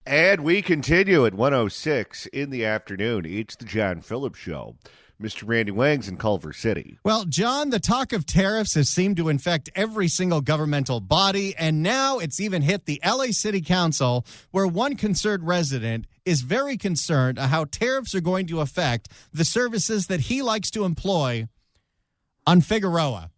And we continue at 1:06 in the afternoon. It's the John Phillips Show. Mr. Randy Wang's in Culver City. Well, John, the talk of tariffs has seemed to infect every single governmental body, and now it's even hit the LA City Council, where one concerned resident is very concerned how tariffs are going to affect the services that he likes to employ on Figueroa.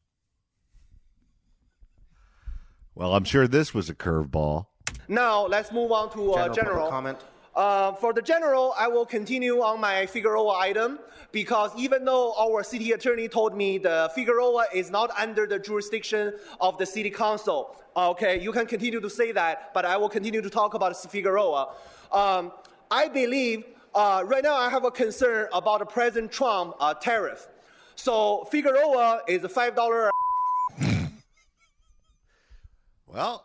Well, I'm sure this was a curveball. Now, let's move on to general. Comment. For the general, I will continue on my Figueroa item because even though our city attorney told me the Figueroa is not under the jurisdiction of the city council, okay, you can continue to say that, but I will continue to talk about Figueroa. I believe right now I have a concern about the President Trump tariff. So Figueroa is a $5. Well,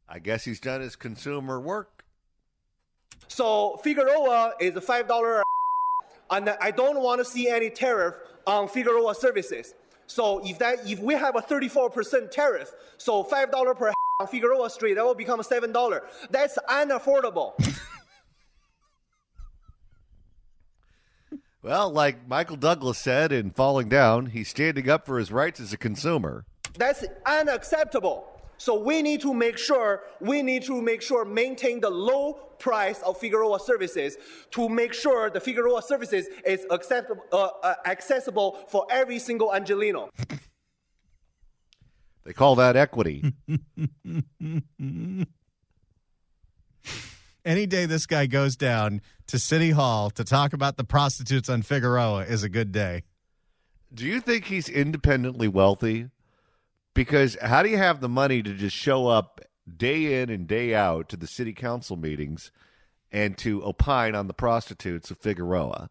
I guess he's done his consumer work. So Figueroa is a $5, and I don't want to see any tariff on Figueroa services. So if we have a 34% tariff, so $5 per on Figueroa Street, that will become $7. That's unaffordable. Well, like Michael Douglas said in Falling Down, he's standing up for his rights as a consumer. That's unacceptable. So we need to make sure maintain the low price of Figueroa services to make sure the Figueroa services is accessible for every single Angelino. They call that equity. Any day this guy goes down to City Hall to talk about the prostitutes on Figueroa is a good day. Do you think he's independently wealthy? Because how do you have the money to just show up day in and day out to the city council meetings and to opine on the prostitutes of Figueroa?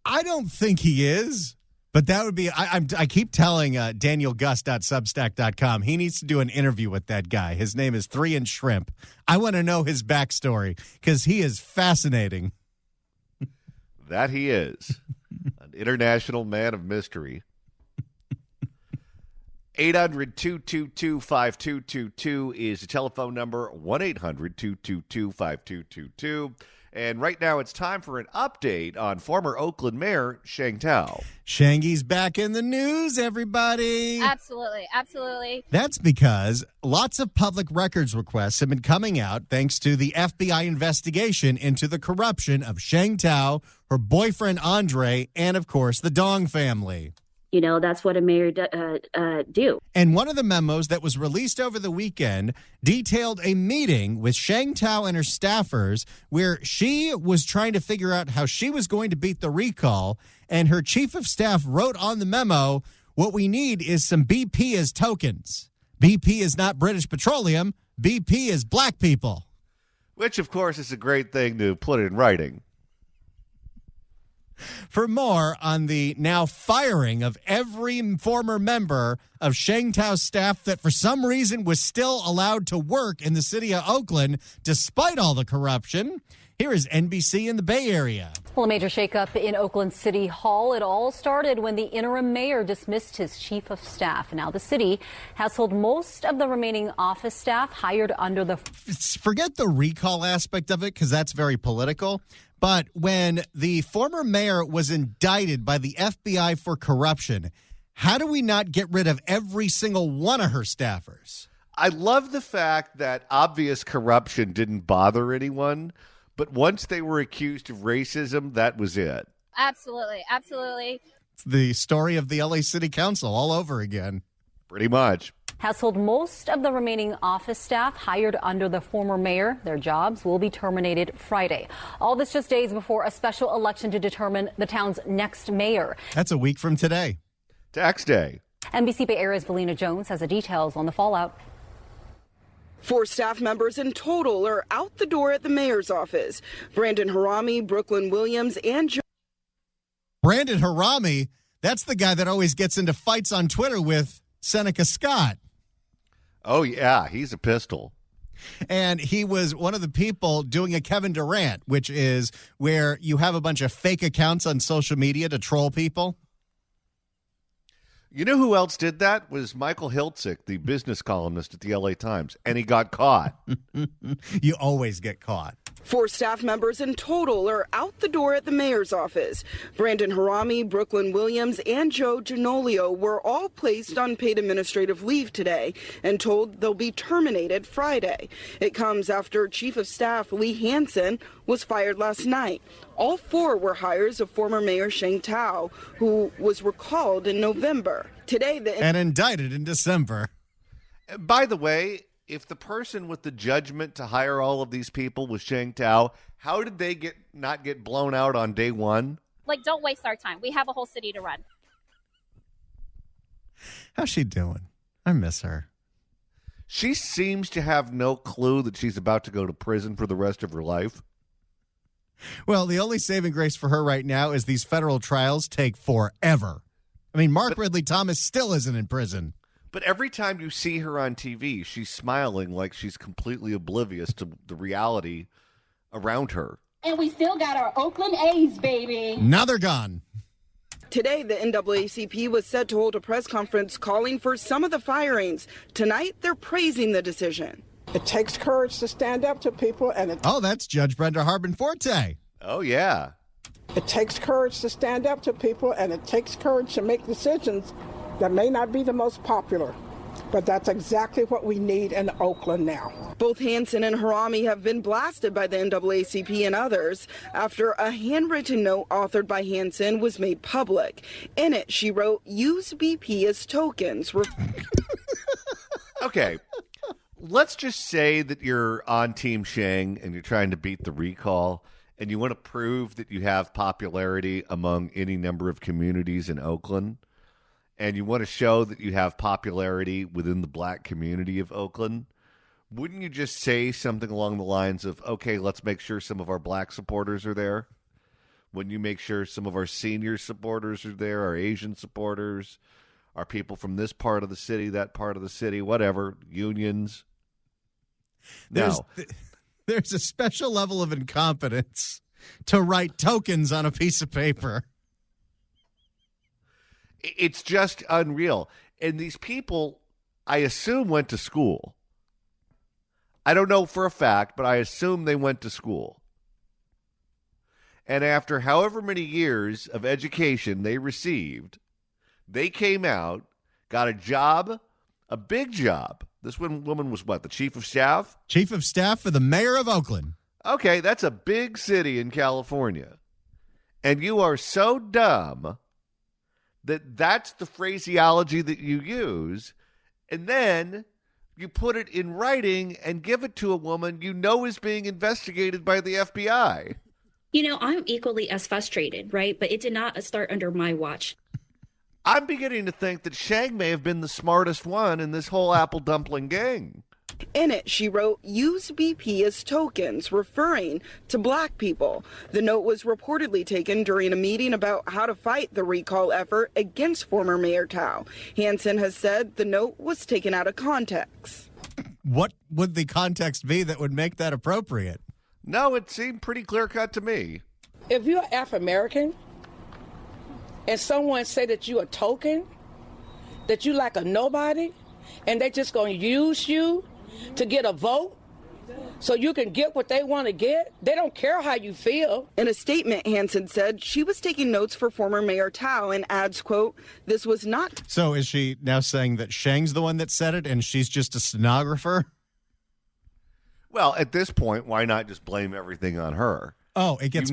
I don't think he is, but that would be, I keep telling danielgus.substack.com, he needs to do an interview with that guy. His name is 3 Inch Shrimp. I want to know his backstory because he is fascinating. That he is. An international man of mystery. 800-222-5222 is the telephone number, 1-800-222-5222. And right now it's time for an update on former Oakland Mayor Sheng Thao. Shangy's back in the news, everybody. Absolutely, absolutely. That's because lots of public records requests have been coming out thanks to the FBI investigation into the corruption of Sheng Thao, her boyfriend Andre, and, of course, the Dong family. You know, that's what a mayor do. And one of the memos that was released over the weekend detailed a meeting with Sheng Thao and her staffers where she was trying to figure out how she was going to beat the recall. And her chief of staff wrote on the memo, what we need is some BP as tokens. BP is not British Petroleum. BP is black people. Which, of course, is a great thing to put in writing. For more on the now firing of every former member of Sheng Thao's staff that for some reason was still allowed to work in the city of Oakland despite all the corruption, here is NBC in the Bay Area. Well, a major shakeup in Oakland City Hall. It all started when the interim mayor dismissed his chief of staff. Now the city has told most of the remaining office staff hired under the... Forget the recall aspect of it because that's very political. But when the former mayor was indicted by the FBI for corruption, how do we not get rid of every single one of her staffers? I love the fact that obvious corruption didn't bother anyone, but once they were accused of racism, that was it. Absolutely, absolutely. It's the story of the LA City Council all over again. Pretty much. Has told most of the remaining office staff hired under the former mayor their jobs will be terminated Friday. All this just days before a special election to determine the town's next mayor. That's a week from today. Tax day. NBC Bay Area's Valina Jones has the details on the fallout. 4 staff members in total are out the door at the mayor's office. Brandon Harami, Brooklyn Williams, and Brandon Harami, that's the guy that always gets into fights on Twitter with Seneca Scott. Oh, yeah, he's a pistol. And he was one of the people doing a Kevin Durant, which is where you have a bunch of fake accounts on social media to troll people. You know who else did that? Was Michael Hiltzik, the business columnist at the LA Times, and he got caught. You always get caught. 4 staff members in total are out the door at the mayor's office. Brandon Harami, Brooklyn Williams, and Joe Genolio were all placed on paid administrative leave today and told they'll be terminated Friday. It comes after Chief of Staff Lee Hansen was fired last night. All 4 were hires of former Mayor Sheng Thao, who was recalled in November. Today, and indicted in December. By the way, if the person with the judgment to hire all of these people was Sheng Thao, how did they not get blown out on day one? Like, don't waste our time. We have a whole city to run. How's she doing? I miss her. She seems to have no clue that she's about to go to prison for the rest of her life. Well, the only saving grace for her right now is these federal trials take forever. I mean, Mark Ridley Thomas still isn't in prison. But every time you see her on TV, she's smiling like she's completely oblivious to the reality around her. And we still got our Oakland A's, baby. Now they're gone. Today, the NAACP was set to hold a press conference calling for some of the firings. Tonight, they're praising the decision. It takes courage to stand up to people, and that's Judge Brenda Harbin Forte. Oh, yeah. It takes courage to stand up to people, and it takes courage to make decisions that may not be the most popular. But that's exactly what we need in Oakland now. Both Hansen and Harami have been blasted by the NAACP and others after a handwritten note authored by Hansen was made public. In it, she wrote, "Use BP as tokens." Okay. Let's just say that you're on Team Sheng and you're trying to beat the recall and you want to prove that you have popularity among any number of communities in Oakland, and you want to show that you have popularity within the black community of Oakland. Wouldn't you just say something along the lines of, okay, let's make sure some of our black supporters are there? Wouldn't you make sure some of our senior supporters are there, our Asian supporters, our people from this part of the city, that part of the city, whatever, unions? There's a special level of incompetence to write tokens on a piece of paper. It's just unreal. And these people, I assume, went to school. I don't know for a fact, but I assume they went to school. And after however many years of education they received, they came out, got a job, a big job. This woman was what, the chief of staff? Chief of staff for the mayor of Oakland. Okay, that's a big city in California. And you are so dumb that that's the phraseology that you use, and then you put it in writing and give it to a woman you know is being investigated by the FBI. You know, I'm equally as frustrated, right? But it did not start under my watch. I'm beginning to think that Sheng may have been the smartest one in this whole apple dumpling gang. In it, she wrote, "Use BP as tokens," referring to black people. The note was reportedly taken during a meeting about how to fight the recall effort against former Mayor Thao. Hansen has said the note was taken out of context. What would the context be that would make that appropriate? No, it seemed pretty clear-cut to me. If you're Afro-American and someone say that you're a token, that you like a nobody, and they just going to use you to get a vote so you can get what they want to get, they don't care how you feel. In a statement, Hansen said she was taking notes for former Mayor Thao and adds, quote, "This was not..." So is she now saying that Sheng's the one that said it and she's just a stenographer? Well, at this point, why not just blame everything on her? Oh, it gets...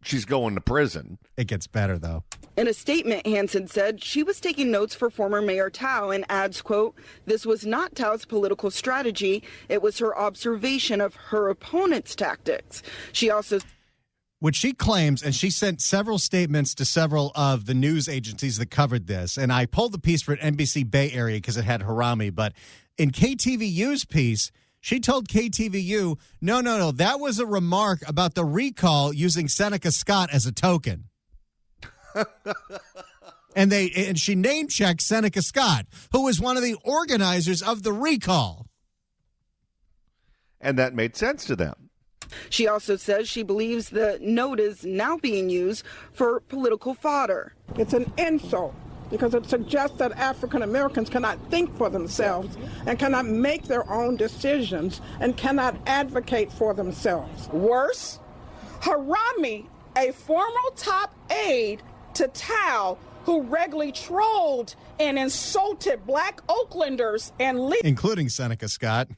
She's going to prison. It gets better, though. In a statement, Hansen said she was taking notes for former Mayor Thao and adds, quote, "This was not Thao's political strategy. It was her observation of her opponent's tactics." She also... Which she claims, and she sent several statements to several of the news agencies that covered this, and I pulled the piece for NBC Bay Area because it had Harami, but in KTVU's piece... she told KTVU, no, that was a remark about the recall using Seneca Scott as a token. and she name-checked Seneca Scott, who was one of the organizers of the recall. And that made sense to them. She also says she believes the note is now being used for political fodder. It's an insult because it suggests that African Americans cannot think for themselves and cannot make their own decisions and cannot advocate for themselves. Worse, Harami, a former top aide to Thao, who regularly trolled and insulted black Oaklanders and including Seneca Scott.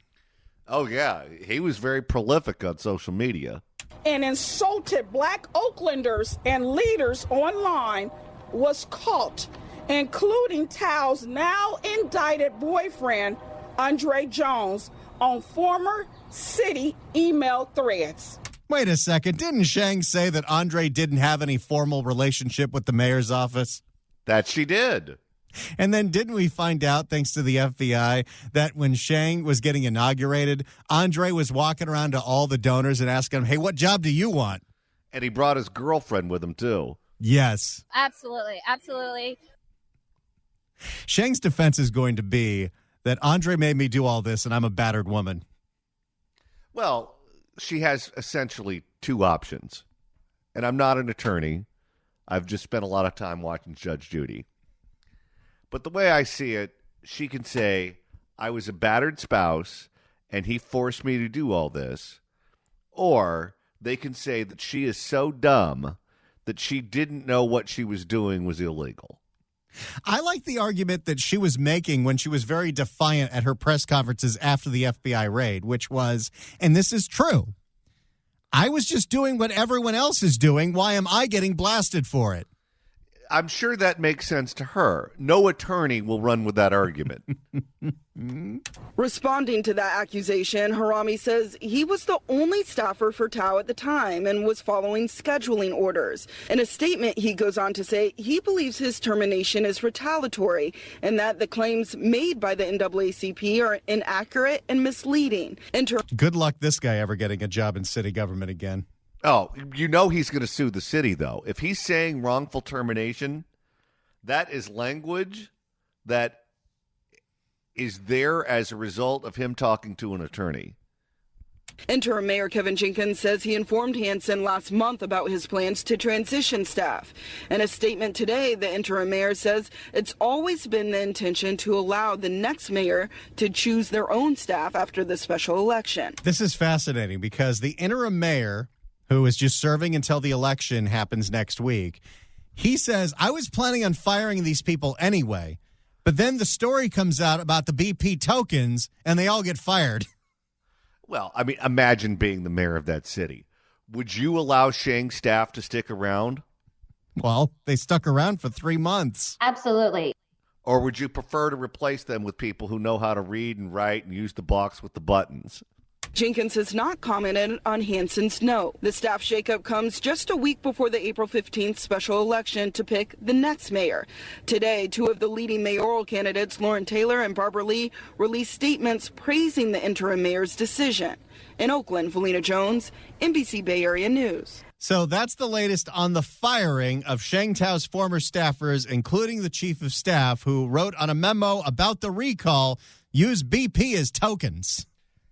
Oh, yeah. He was very prolific on social media. And insulted black Oaklanders and leaders online, was caught, including Tao's now indicted boyfriend, Andre Jones, on former city email threads. Wait a second. Didn't Sheng say that Andre didn't have any formal relationship with the mayor's office? That she did. And then didn't we find out, thanks to the FBI, that when Sheng was getting inaugurated, Andre was walking around to all the donors and asking them, hey, what job do you want? And he brought his girlfriend with him, too. Yes. Absolutely. Absolutely. Sheng's defense is going to be that Andre made me do all this and I'm a battered woman. Well, she has essentially two options. And I'm not an attorney. I've just spent a lot of time watching Judge Judy. But the way I see it, she can say, I was a battered spouse and he forced me to do all this. Or they can say that she is so dumb that she didn't know what she was doing was illegal. I like the argument that she was making when she was very defiant at her press conferences after the FBI raid, which was, and this is true, I was just doing what everyone else is doing. Why am I getting blasted for it? I'm sure that makes sense to her. No attorney will run with that argument. Responding to that accusation, Harami says he was the only staffer for Thao at the time and was following scheduling orders. In a statement, he goes on to say he believes his termination is retaliatory and that the claims made by the NAACP are inaccurate and misleading. Good luck this guy ever getting a job in city government again. Oh, you know he's going to sue the city, though. If he's saying wrongful termination, that is language that is there as a result of him talking to an attorney. Interim Mayor Kevin Jenkins says he informed Hansen last month about his plans to transition staff. In a statement today, the interim mayor says it's always been the intention to allow the next mayor to choose their own staff after the special election. This is fascinating because the interim mayor, who is just serving until the election happens next week, he says, I was planning on firing these people anyway, but then the story comes out about the BP tokens and they all get fired. Well, I mean, imagine being the mayor of that city. Would you allow Sheng's staff to stick around? Well, they stuck around for 3 months. Absolutely. Or would you prefer to replace them with people who know how to read and write and use the box with the buttons? Jenkins has not commented on Hansen's note. The staff shakeup comes just a week before the April 15th special election to pick the next mayor. Today, two of the leading mayoral candidates, Lauren Taylor and Barbara Lee, released statements praising the interim mayor's decision. In Oakland, Felina Jones, NBC Bay Area News. So that's the latest on the firing of Sheng Thao's former staffers, including the chief of staff, who wrote on a memo about the recall, use BP as tokens.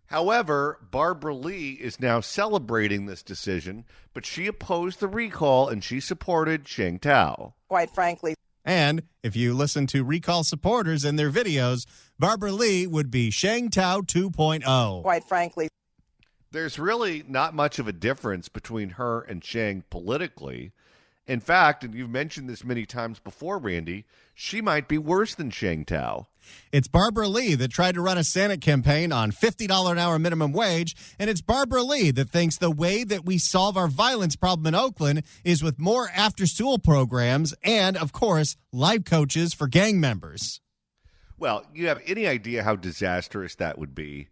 However, Barbara Lee is now celebrating this decision, but she opposed the recall and she supported Sheng Thao. Quite frankly. And if you listen to recall supporters in their videos, Barbara Lee would be Sheng Thao 2.0. Quite frankly. There's really not much of a difference between her and Sheng politically. In fact, and you've mentioned this many times before, Randy, she might be worse than Sheng Thao. It's Barbara Lee that tried to run a Senate campaign on $50 an hour minimum wage, and it's Barbara Lee that thinks the way that we solve our violence problem in Oakland is with more after-school programs and, of course, life coaches for gang members. Well, you have any idea how disastrous that would be?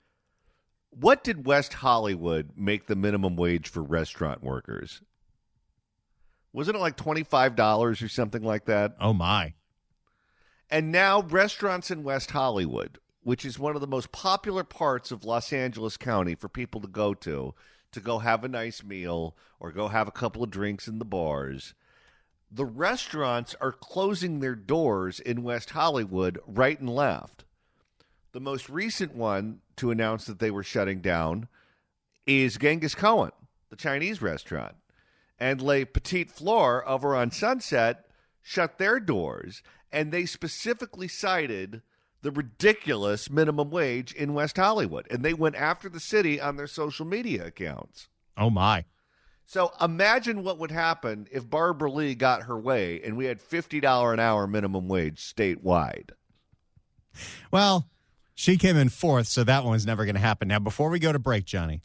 What did West Hollywood make the minimum wage for restaurant workers? Wasn't it like $25 or something like that? Oh, my. And now restaurants in West Hollywood, which is one of the most popular parts of Los Angeles County for people to go have a nice meal or go have a couple of drinks in the bars, the restaurants are closing their doors in West Hollywood right and left. The most recent one to announce that they were shutting down is Genghis Khan, the Chinese restaurant. And Le Petit Fleur over on Sunset shut their doors. and they specifically cited the ridiculous minimum wage in West Hollywood, and they went after the city on their social media accounts. Oh, my. So imagine what would happen if Barbara Lee got her way and we had $50 an hour minimum wage statewide. Well, she came in fourth, so that one's never going to happen. Now, before we go to break, Johnny,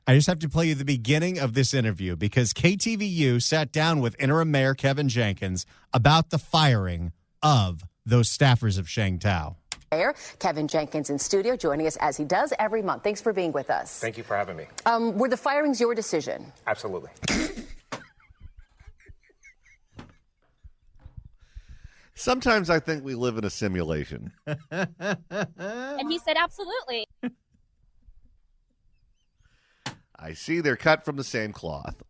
I just have to play you the beginning of this interview because KTVU sat down with interim mayor Kevin Jenkins about the firing of those staffers of Sheng Thao. Mayor Kevin Jenkins in studio, joining us as he does every month. Thanks for being with us. Thank you for having me. Were the firings your decision? Absolutely. Sometimes I think we live in a simulation. And he said, absolutely. I see they're cut from the same cloth.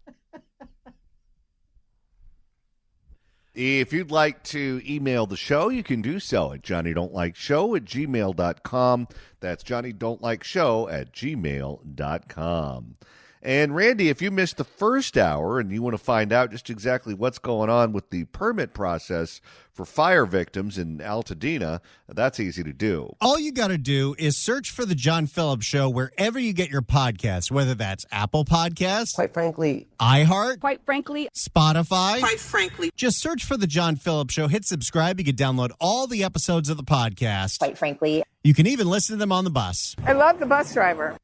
If you'd like to email the show, you can do so at johnnydon'tlikeshow@gmail.com. That's johnnydon'tlikeshow@gmail.com. And Randy, if you missed the first hour and you want to find out just exactly what's going on with the permit process for fire victims in Altadena, that's easy to do. All you got to do is search for The John Phillips Show wherever you get your podcasts, whether that's Apple Podcasts, Quite frankly. iHeart, Quite frankly. Spotify. Quite frankly. Just search for The John Phillips Show, hit subscribe. You can download all the episodes of the podcast. Quite frankly. You can even listen to them on the bus. I love the bus driver.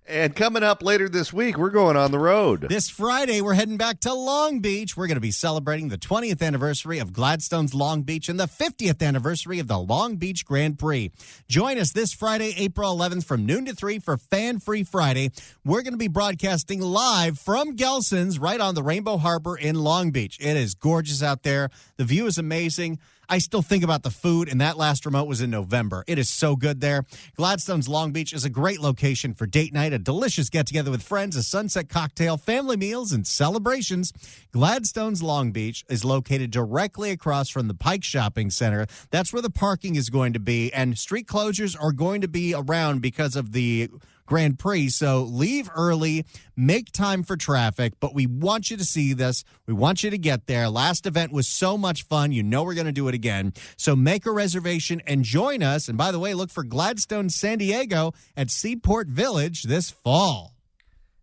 And coming up later this week, we're going on the road. This Friday, we're heading back to Long Beach. We're going to be celebrating the 20th anniversary of Gladstone's Long Beach and the 50th anniversary of the Long Beach Grand Prix. Join us this Friday, April 11th from noon to 3 for Fan Free Friday. We're going to be broadcasting live from Gelson's right on the Rainbow Harbor in Long Beach. It is gorgeous out there. The view is amazing. I still think about the food, and that last remote was in November. It is so good there. Gladstone's Long Beach is a great location for date night, a delicious get-together with friends, a sunset cocktail, family meals, and celebrations. Gladstone's Long Beach is located directly across from the Pike Shopping Center. That's where the parking is going to be, and street closures are going to be around because of the Grand Prix, so leave early, make time for traffic, but we want you to see this. We want you to get there. Last event was so much fun. You know we're going to do it again. So make a reservation and join us. And by the way, look for Gladstone San Diego at Seaport Village this fall.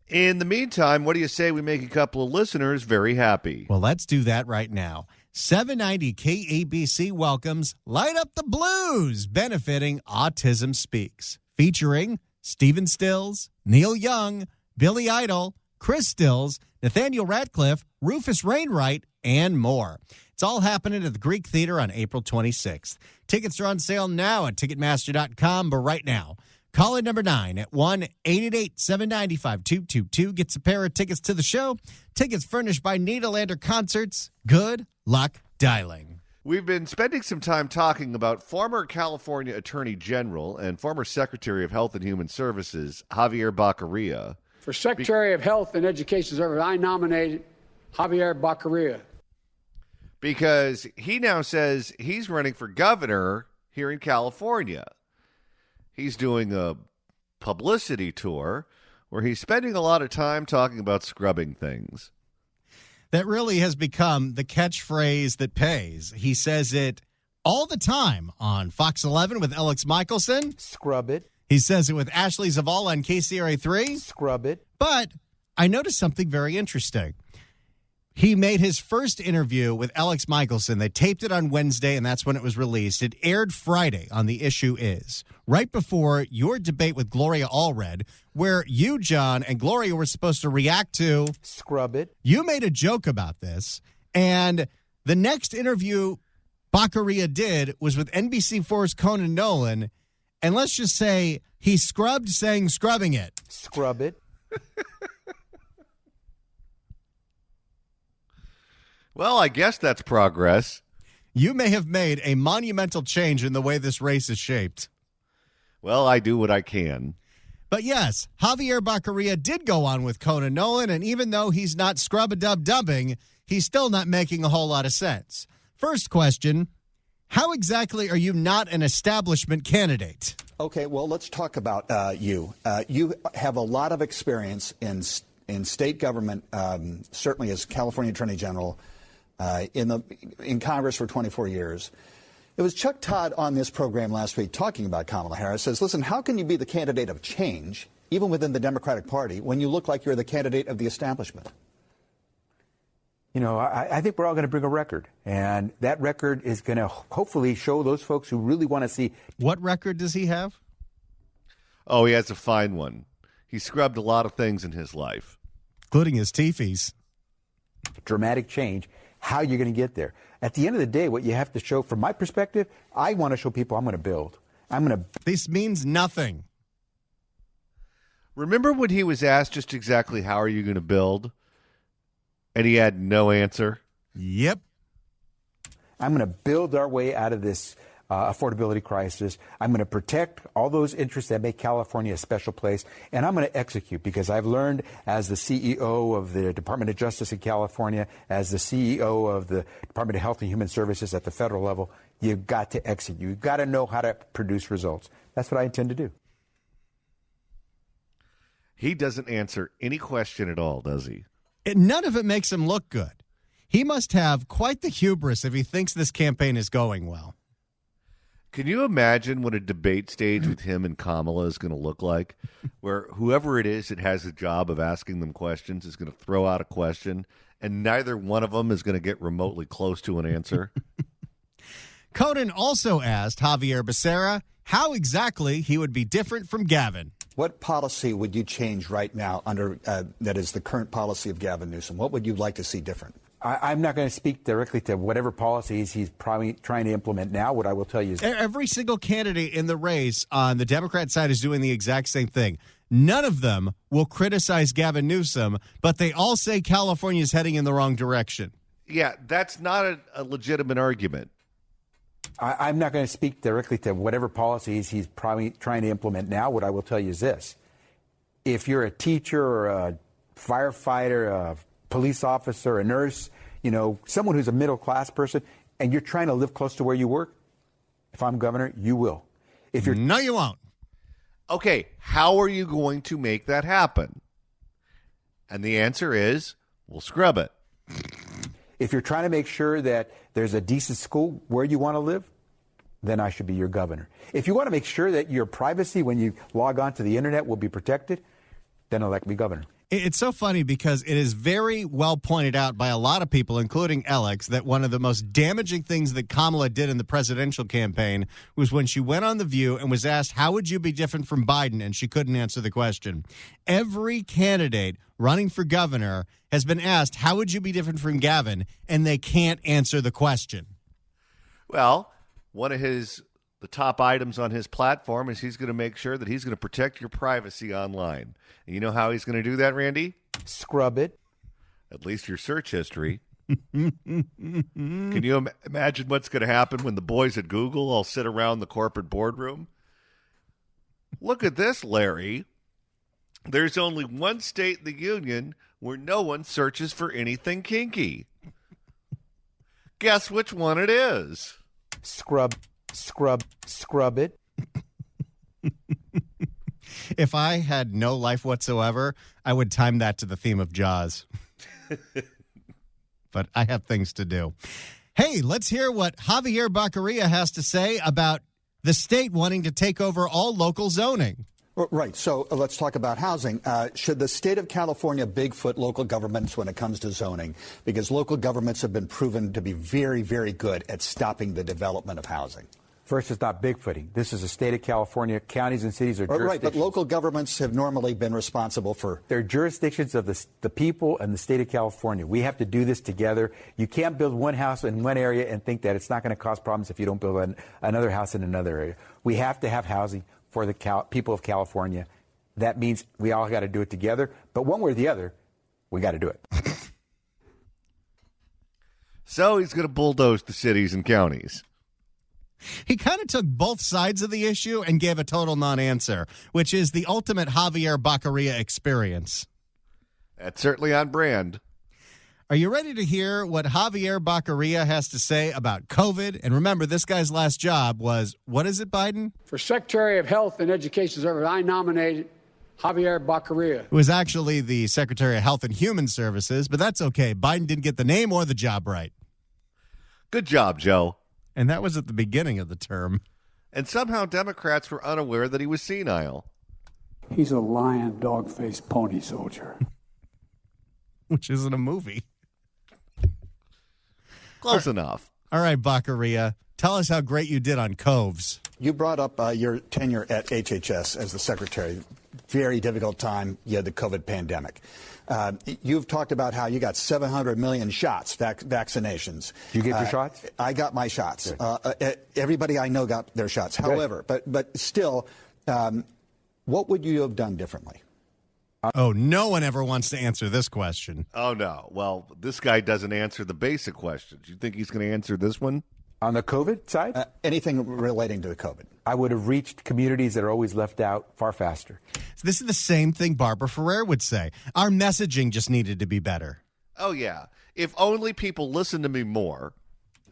In the meantime, what do you say we make a couple of listeners very happy? Well, let's do that right now. 790 KABC welcomes Light Up the Blues, benefiting Autism Speaks, featuring Stephen Stills, Neil Young, Billy Idol, Chris Stills, Nathaniel Ratcliffe, Rufus Wainwright, and more. It's all happening at the Greek Theater on April 26th. Tickets are on sale now at Ticketmaster.com, but right now, call in number 9 at 1-888-790-5222. Gets a pair of tickets to the show. Tickets furnished by Nederlander Concerts. Good luck dialing. We've been spending some time talking about former California Attorney General and former Secretary of Health and Human Services, Javier Baccaria. For Secretary of Health and Education Services, I nominated Javier Baccaria. Because he now says he's running for governor here in California. He's doing a publicity tour where he's spending a lot of time talking about scrubbing things. That really has become the catchphrase that pays. He says it all the time on Fox 11 with Alex Michelson. Scrub it. He says it with Ashley Zavala on KCRA3. Scrub it. But I noticed something very interesting. He made his first interview with Alex Michelson. They taped it on Wednesday, and that's when it was released. It aired Friday on The Issue Is, right before your debate with Gloria Allred, where you, John, and Gloria were supposed to react to. Scrub it. You made a joke about this, and the next interview Baccaria did was with NBC4's Conan Nolan, and let's just say he scrubbed saying scrubbing it. Scrub it. Well, I guess that's progress. You may have made a monumental change in the way this race is shaped. Well, I do what I can. But yes, Javier Baccaria did go on with Conan Nolan, and even though he's not scrub-a-dub-dubbing, he's still not making a whole lot of sense. First question, how exactly are you not an establishment candidate? Okay, well, let's talk about you. You have a lot of experience in state government, certainly as California Attorney General, in Congress for 24 years. It was Chuck Todd on this program last week talking about Kamala Harris. Says, listen, how can you be the candidate of change, even within the Democratic Party, when you look like you're the candidate of the establishment? You know, I think we're all going to bring a record, and that record is going to hopefully show those folks who really want to see. What record does he have? Oh, he has a fine one. He scrubbed a lot of things in his life, including his teefies. Dramatic change. How you're going to get there. At the end of the day, what you have to show, from my perspective, I want to show people I'm going to build. This means nothing. Remember when he was asked just exactly how are you going to build? And he had no answer? Yep. I'm going to build our way out of this affordability crisis. I'm going to protect all those interests that make California a special place. And I'm going to execute, because I've learned as the CEO of the Department of Justice in California, as the CEO of the Department of Health and Human Services at the federal level, you've got to execute. You've got to know how to produce results. That's what I intend to do. He doesn't answer any question at all, does he? None of it makes him look good. He must have quite the hubris if he thinks this campaign is going well. Can you imagine what a debate stage with him and Kamala is going to look like, where whoever it is that has the job of asking them questions is going to throw out a question, and neither one of them is going to get remotely close to an answer? Conan also asked Javier Becerra how exactly he would be different from Gavin. What policy would you change right now under that is the current policy of Gavin Newsom? What would you like to see different? I'm not going to speak directly to whatever policies he's probably trying to implement now. What I will tell you is every single candidate in the race on the Democrat side is doing the exact same thing. None of them will criticize Gavin Newsom, but they all say California is heading in the wrong direction. Yeah, that's not a legitimate argument. I'm not going to speak directly to whatever policies he's probably trying to implement now. What I will tell you is this. If you're a teacher or a firefighter, a police officer, a nurse, you know, someone who's a middle-class person, and you're trying to live close to where you work, if I'm governor, you will. If you're No, you won't. Okay, how are you going to make that happen? And the answer is, we'll scrub it. If you're trying to make sure that there's a decent school where you want to live, then I should be your governor. If you want to make sure that your privacy when you log on to the internet will be protected, then elect me governor. It's so funny because it is very well pointed out by a lot of people, including Alex, that one of the most damaging things that Kamala did in the presidential campaign was when she went on The View and was asked, how would you be different from Biden? And she couldn't answer the question. Every candidate running for governor has been asked, how would you be different from Gavin? And they can't answer the question. Well, one of the top items on his platform is he's going to make sure that he's going to protect your privacy online. And you know how he's going to do that, Randy? Scrub it. At least your search history. Can you imagine what's going to happen when the boys at Google all sit around the corporate boardroom? Look at this, Larry. There's only one state in the union where no one searches for anything kinky. Guess which one it is? Scrub it. If I had no life whatsoever, I would time that to the theme of Jaws. But I have things to do. Hey, let's hear what Javier Baccaria has to say about the state wanting to take over all local zoning. Right. So let's talk about housing. Should the state of California Bigfoot local governments when it comes to zoning? Because local governments have been proven to be very, very good at stopping the development of housing. First, it's not Bigfooting. This is the state of California. Counties and cities are jurisdictions. Right, but local governments have normally been responsible for... They're jurisdictions of the people and the state of California. We have to do this together. You can't build one house in one area and think that it's not going to cause problems if you don't build another house in another area. We have to have housing for the people of California. That means we all got to do it together. But one way or the other, we got to do it. So he's going to bulldoze the cities and counties. He kind of took both sides of the issue and gave a total non-answer, which is the ultimate Javier Baccaria experience. That's certainly on brand. Are you ready to hear what Javier Baccaria has to say about COVID? And remember, this guy's last job was, what is it, Biden? For Secretary of Health and Education Services, I nominated Javier Baccaria. It was actually the Secretary of Health and Human Services, but that's okay. Biden didn't get the name or the job right. Good job, Joe. And that was at the beginning of the term. And somehow Democrats were unaware that he was senile. He's a lion, dog-faced pony soldier. Which isn't a movie. Close enough. All right, Baccaria, tell us how great you did on Coves. You brought up your tenure at HHS as the secretary. Very difficult time. You had the COVID pandemic. You've talked about how you got 700 million shots, vaccinations. You get your shots? I got my shots. Everybody I know got their shots. However, but still, what would you have done differently? Oh, no one ever wants to answer this question. Oh, no. Well, this guy doesn't answer the basic questions. You think he's going to answer this one? On the COVID side? Anything relating to the COVID. I would have reached communities that are always left out far faster. So this is the same thing Barbara Ferrer would say. Our messaging just needed to be better. Oh, yeah. If only people listen to me more.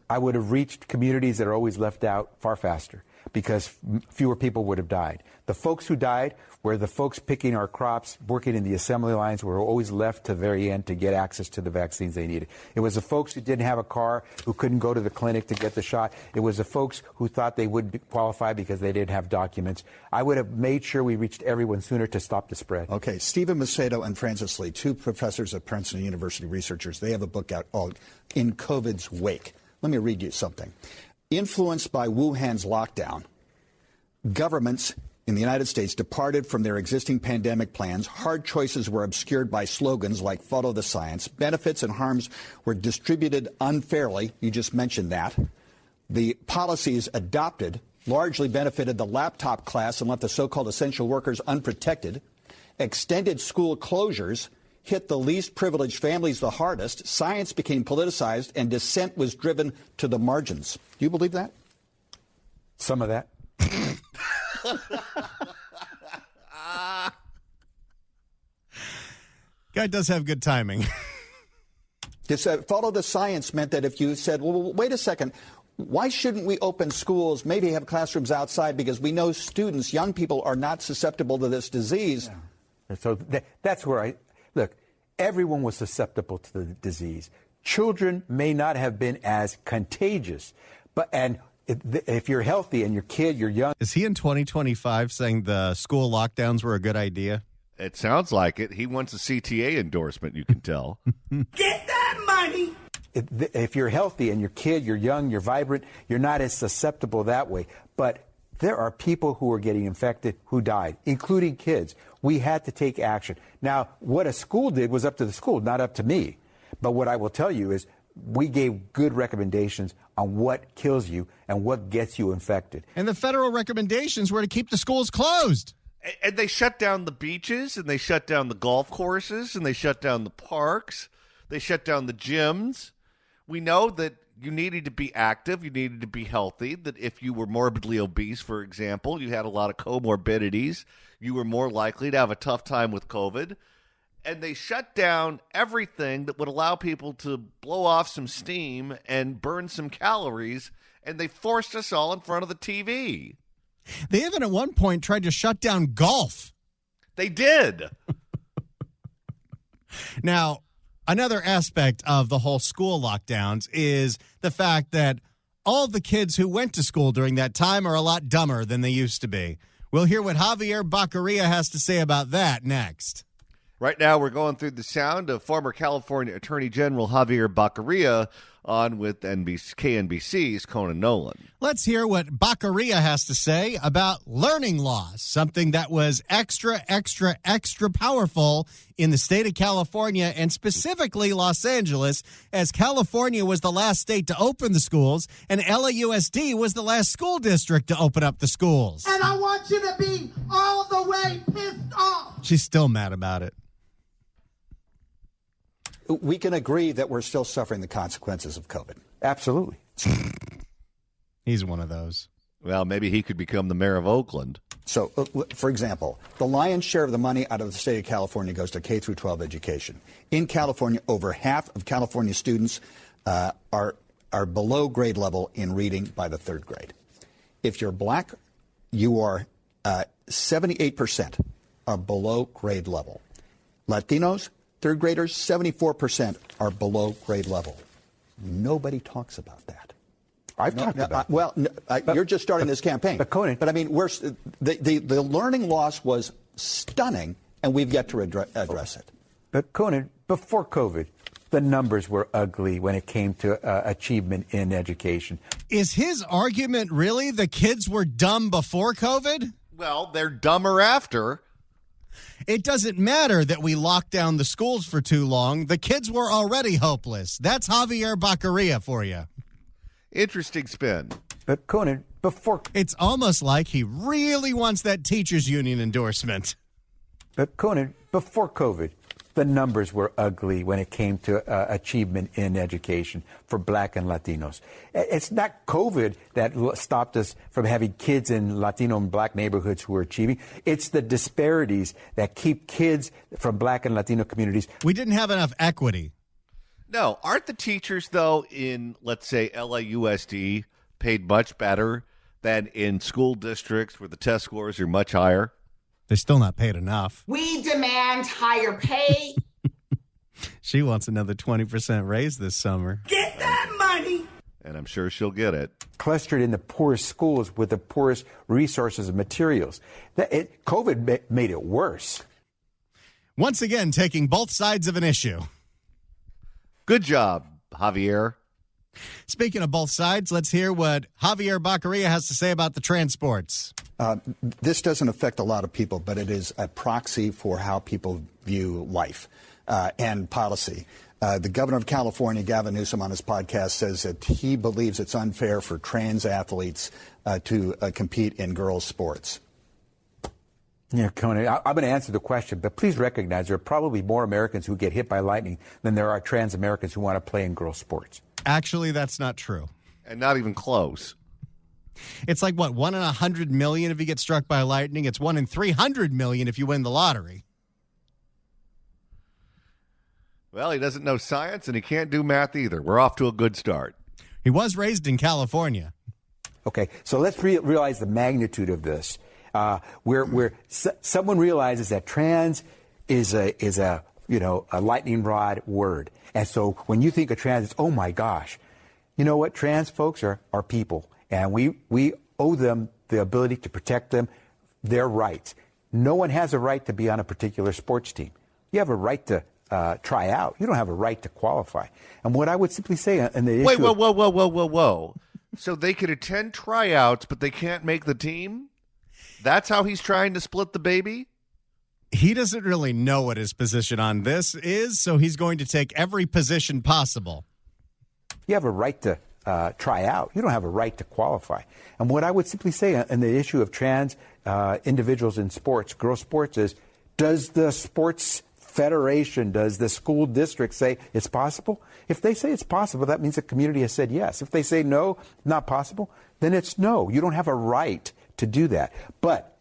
I would have reached communities that are always left out far faster because fewer people would have died. The folks who died were the folks picking our crops, working in the assembly lines, were always left to the very end to get access to the vaccines they needed. It was the folks who didn't have a car, who couldn't go to the clinic to get the shot. It was the folks who thought they would qualify because they didn't have documents. I would have made sure we reached everyone sooner to stop the spread. Okay, Stephen Macedo and Francis Lee, two professors at Princeton University researchers, they have a book out called In COVID's Wake. Let me read you something. Influenced by Wuhan's lockdown, governments in the United States departed from their existing pandemic plans. Hard choices were obscured by slogans like follow the science. Benefits and harms were distributed unfairly. You just mentioned that. The policies adopted largely benefited the laptop class and left the so-called essential workers unprotected. Extended school closures hit the least privileged families the hardest. Science became politicized and dissent was driven to the margins. Do you believe that? Some of that. Guy does have good timing. Follow the science meant that if you said, well, wait a second, why shouldn't we open schools, maybe have classrooms outside because we know students, young people are not susceptible to this disease. Yeah. So that's where look, everyone was susceptible to the disease. Children may not have been as contagious, and if you're healthy and your kid, you're young. Is he in 2025 saying the school lockdowns were a good idea? It sounds like it. He wants a CTA endorsement, you can tell. Get that money! If you're healthy and your kid, you're young, you're vibrant, you're not as susceptible that way. But there are people who are getting infected who died, including kids. We had to take action. Now, what a school did was up to the school, not up to me. But what I will tell you is we gave good recommendations on what kills you and what gets you infected. And the federal recommendations were to keep the schools closed. And they shut down the beaches, and they shut down the golf courses, and they shut down the parks. They shut down the gyms. We know that you needed to be active, you needed to be healthy, that if you were morbidly obese, for example, you had a lot of comorbidities, you were more likely to have a tough time with COVID. And they shut down everything that would allow people to blow off some steam and burn some calories, and they forced us all in front of the TV. They even at one point tried to shut down golf. They did. Now, another aspect of the whole school lockdowns is the fact that all the kids who went to school during that time are a lot dumber than they used to be. We'll hear what Javier Baccaria has to say about that next. Right now, we're going through the sound of former California Attorney General Javier Baccaria on with KNBC's Conan Nolan. Let's hear what Baccaria has to say about learning loss, something that was extra powerful in the state of California and specifically Los Angeles, as California was the last state to open the schools and LAUSD was the last school district to open up the schools. And I want you to be all the way pissed off. She's still mad about it. We can agree that we're still suffering the consequences of COVID. Absolutely. He's one of those. Well, maybe he could become the mayor of Oakland. So, for example, the lion's share of the money out of the state of California goes to K through 12 education. In California, over half of California students are below grade level in reading by the third grade. If you're black, you are 78% are below grade level. Latinos, third graders, 74% are below grade level. Nobody talks about that. I've talked about it. You're just starting this campaign. But Conan, I mean, the learning loss was stunning, and we've yet to address it. But Conan, before COVID, the numbers were ugly when it came to achievement in education. Is his argument really the kids were dumb before COVID? Well, they're dumber after. It doesn't matter that we locked down the schools for too long. The kids were already hopeless. That's Javier Baccaria for you. Interesting spin. But Conan, before... It's almost like he really wants that teachers union endorsement. But Conan, before COVID, the numbers were ugly when it came to achievement in education for Black and Latinos. It's not COVID that stopped us from having kids in Latino and Black neighborhoods who are achieving. It's the disparities that keep kids from Black and Latino communities. We didn't have enough equity. No, aren't the teachers, though, in, let's say, LAUSD paid much better than in school districts where the test scores are much higher? They're still not paid enough. We demand higher pay. She wants another 20% raise this summer. Get that money. And I'm sure she'll get it. Clustered in the poorest schools with the poorest resources and materials. COVID made it worse. Once again, taking both sides of an issue. Good job, Javier. Speaking of both sides, let's hear what Javier Baccaria has to say about the transports. This doesn't affect a lot of people, but it is a proxy for how people view life and policy. The governor of California, Gavin Newsom, on his podcast says that he believes it's unfair for trans athletes to compete in girls' sports. Yeah, Conan, I'm going to answer the question, but please recognize there are probably more Americans who get hit by lightning than there are trans Americans who want to play in girls' sports. Actually, that's not true. And not even close. It's like, what, 1 in 100 million if you get struck by lightning? It's 1 in 300 million if you win the lottery. Well, he doesn't know science, and he can't do math either. We're off to a good start. He was raised in California. Okay, so let's realize the magnitude of this. Where someone realizes that trans is a lightning rod word, and so when you think of trans, it's, oh my gosh, you know what? Trans folks are people, and we owe them the ability to protect them, their rights. No one has a right to be on a particular sports team. You have a right to try out. You don't have a right to qualify. And what I would simply say, and the wait, whoa. So they could attend tryouts, but they can't make the team? That's how he's trying to split the baby? He doesn't really know what his position on this is, so he's going to take every position possible. You have a right to try out. You don't have a right to qualify. And what I would simply say on the issue of trans individuals in sports, girls' sports, is does the sports federation, does the school district say it's possible? If they say it's possible, that means the community has said yes. If they say no, not possible, then it's no. You don't have a right to do that. But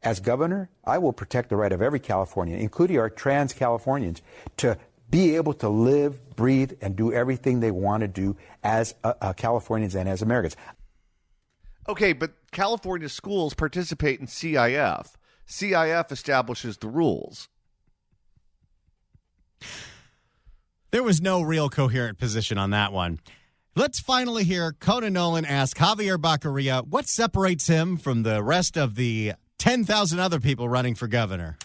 as governor, I will protect the right of every Californian, including our trans Californians, to be able to live, breathe, and do everything they want to do as Californians and as Americans. Okay, but California schools participate in CIF. CIF establishes the rules. There was no real coherent position on that one. Let's finally hear Conan Nolan ask Javier Baccaria what separates him from the rest of the 10,000 other people running for governor.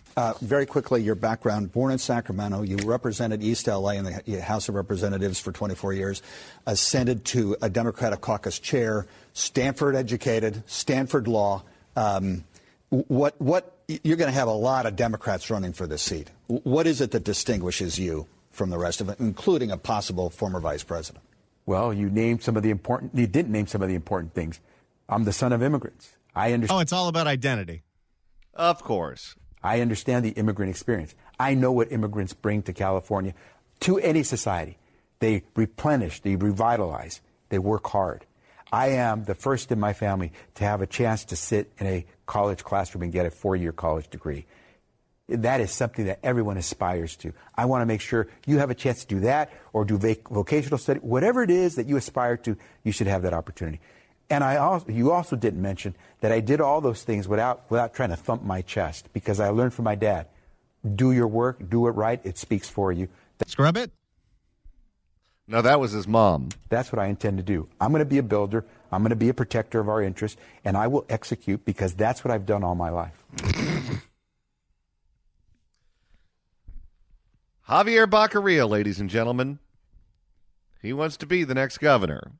Very quickly, your background. Born in Sacramento, you represented East L.A. in the House of Representatives for 24 years, ascended to a Democratic caucus chair, Stanford educated, Stanford law. What you're going to have a lot of Democrats running for this seat. What is it that distinguishes you from the rest of it, including a possible former vice president? Well, you didn't name some of the important things. I'm the son of immigrants. I understand. Oh, it's all about identity. Of course. I understand the immigrant experience. I know what immigrants bring to California, to any society. They replenish, they revitalize, they work hard. I am the first in my family to have a chance to sit in a college classroom and get a 4-year college degree. That is something that everyone aspires to. I want to make sure you have a chance to do that or do vocational study. Whatever it is that you aspire to, you should have that opportunity. And you also didn't mention that I did all those things without trying to thump my chest, because I learned from my dad. Do your work, do it right, it speaks for you. Scrub it? No, that was his mom. That's what I intend to do. I'm going to be a builder. I'm going to be a protector of our interests, and I will execute because that's what I've done all my life. Javier Baccaria, ladies and gentlemen. He wants to be the next governor.